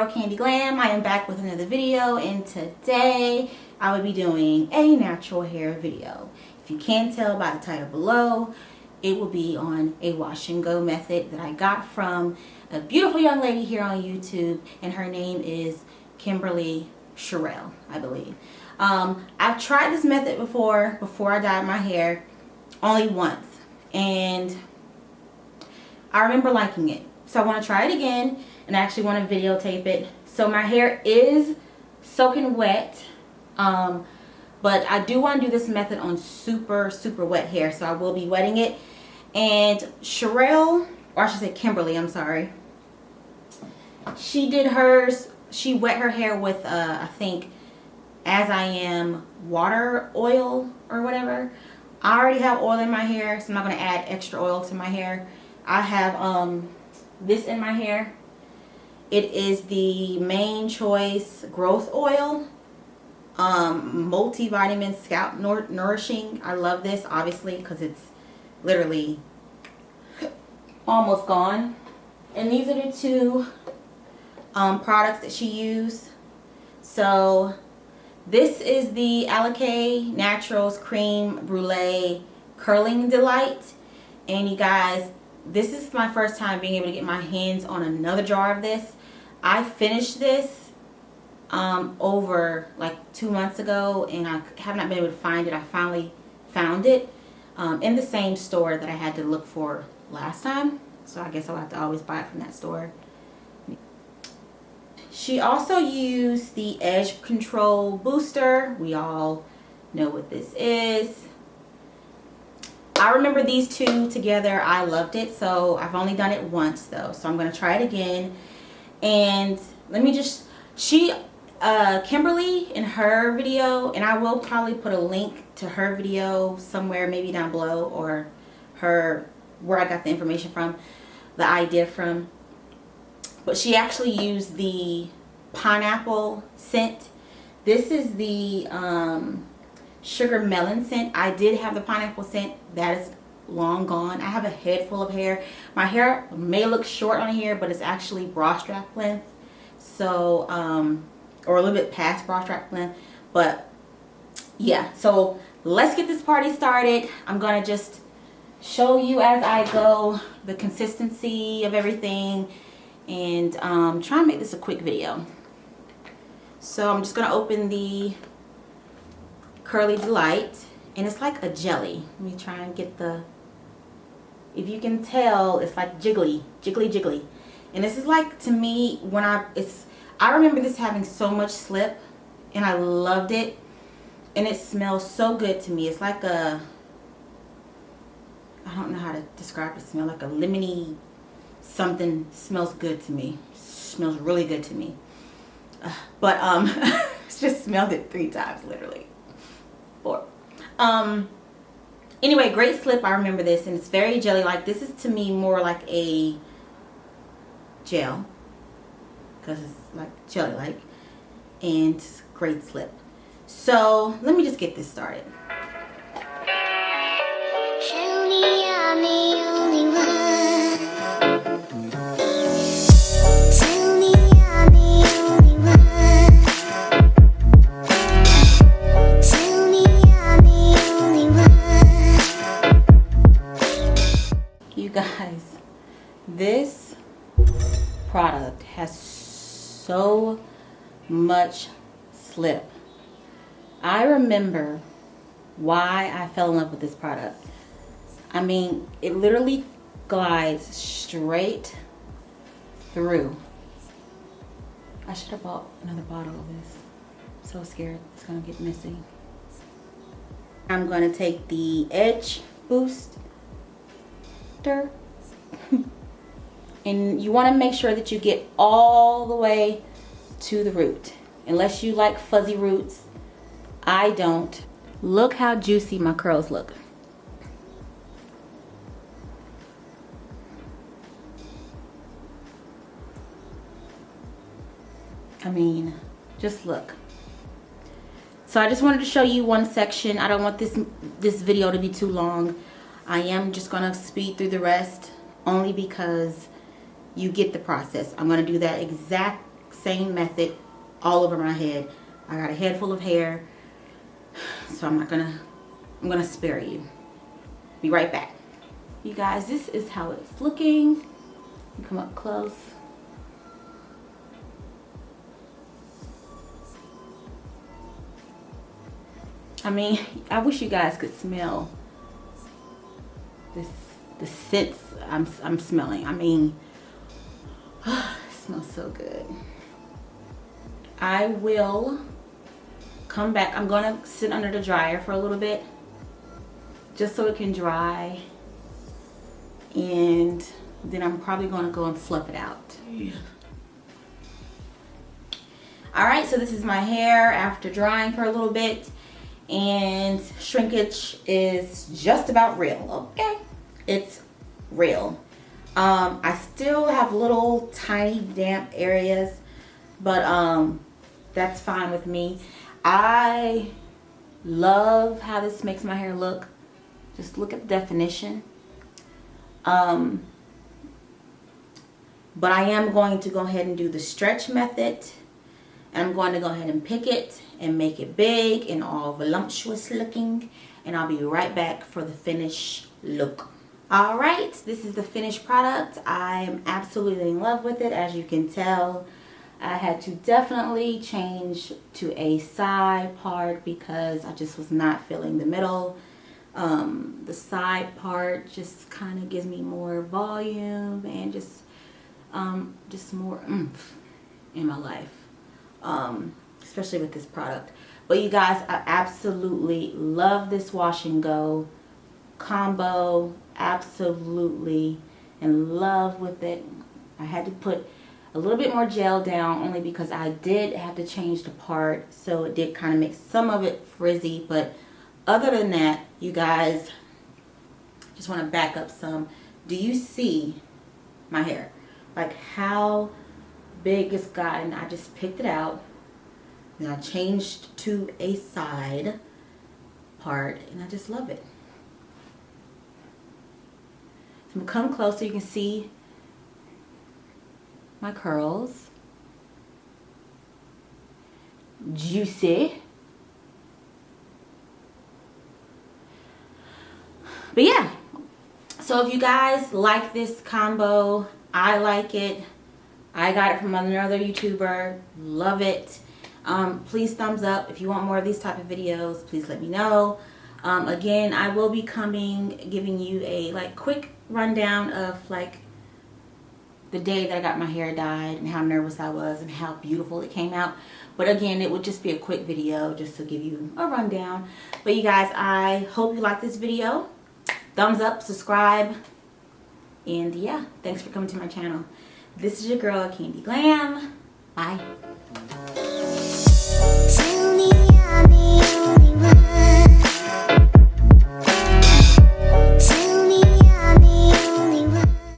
girl Candy Glam. I am back with another video, and today I will be doing a natural hair video. If you can't tell by the title below, it will be on a wash and go method that I got from a beautiful young lady here on YouTube, and her name is Kimberly Cherrell, I believe. I've tried this method before I dyed my hair, only once, and I remember liking it. So I want to try it again, and I actually want to videotape it. So my hair is soaking wet, but I do want to do this method on super wet hair, so I will be wetting it. And Cherelle, or I should say Kimberly, I'm sorry, she did hers. She wet her hair with I think As I Am water oil or whatever. I already have oil in my hair, so I'm not going to add extra oil to my hair. I have this in my hair. It is the Main Choice Growth Oil, multivitamin scalp nourishing. I love this obviously because it's literally almost gone. And these are the two products that she used. So this is the Alikay Naturals Cream Brulee Curling Delight, and you guys, this is my first time being able to get my hands on another jar of this. I finished this over like 2 months ago, and I have not been able to find it. I finally found it in the same store that I had to look for last time, so I guess I'll have to always buy it from that store. She also used the Edge Control Booster. We all know what this is. I remember these two together. I loved it. So I've only done it once though, so I'm going to try it again. And let me just, Kimberly, in her video, and I will probably put a link to her video somewhere, maybe down below, or her, where I got the information from, the idea from. But she actually used the pineapple scent. This is the sugar melon scent. I did have the pineapple scent. That is long gone. I have a head full of hair. My hair may look short on here, but it's actually bra strap length. So, or a little bit past bra strap length. But yeah, so let's get this party started. I'm going to just show you as I go the consistency of everything, and try and make this a quick video. So I'm just going to open the Curly Delight, and it's like a jelly. Let me try and get the, if you can tell, it's like jiggly. And this is like, to me, when I remember this having so much slip, and I loved it, and it smells so good to me. It's like a, I don't know how to describe the smell, like a lemony something. Smells good to me. Smells really good to me. But just smelled it 3 times, literally 4. Anyway, great slip. I remember this, and it's very jelly like. This is to me more like a gel because it's like jelly like, and great slip. So let me just get this started. Guys, this product has so much slip. I remember why I fell in love with this product. I mean, it literally glides straight through. I should have bought another bottle of this. I'm so scared it's gonna get messy. I'm gonna take the Edge Booster, and you want to make sure that you get all the way to the root, unless you like fuzzy roots. I don't. Look how juicy my curls look. I mean, just look. So I just wanted to show you one section. I don't want this video to be too long. I am just gonna speed through the rest only because you get the process. I'm gonna do that exact same method all over my head. I got a head full of hair, so I'm gonna spare you. Be right back. You guys, this is how it's looking. Come up close. I mean, I wish you guys could smell the scents I'm smelling. I mean, it smells so good. I will come back. I'm gonna sit under the dryer for a little bit just so it can dry, and then I'm probably gonna go and fluff it out. Yeah. All right, so this is my hair after drying for a little bit, and shrinkage is just about real. Okay, it's real. I still have little tiny damp areas, but that's fine with me. I love how this makes my hair look. Just look at the definition. But I am going to go ahead and do the stretch method. And I'm going to go ahead and pick it and make it big and all voluptuous looking. And I'll be right back for the finished look. Alright, this is the finished product. I'm absolutely in love with it, as you can tell. I had to definitely change to a side part because I just was not feeling the middle. The side part just kind of gives me more volume and just more oomph in my life, especially with this product. But you guys, I absolutely love this wash and go combo. Absolutely in love with it. I had to put a little bit more gel down only because I did have to change the part, so it did kind of make some of it frizzy. But other than that, you guys, just want to back up some. Do you see my hair? Like how big it's gotten. I just picked it out and I changed to a side part, and I just love it. So I'm gonna come close so you can see my curls. Juicy. But yeah, so if you guys like this combo, I like it. I got it from another YouTuber. Love it. Please thumbs up. If you want more of these type of videos, please let me know. Again, I will be giving you a quick rundown of the day that I got my hair dyed and how nervous I was and how beautiful it came out. But again, it would just be a quick video just to give you a rundown. But you guys, I hope you like this video. Thumbs up, subscribe, and yeah, thanks for coming to my channel. This is your girl, Candy Glam. Bye.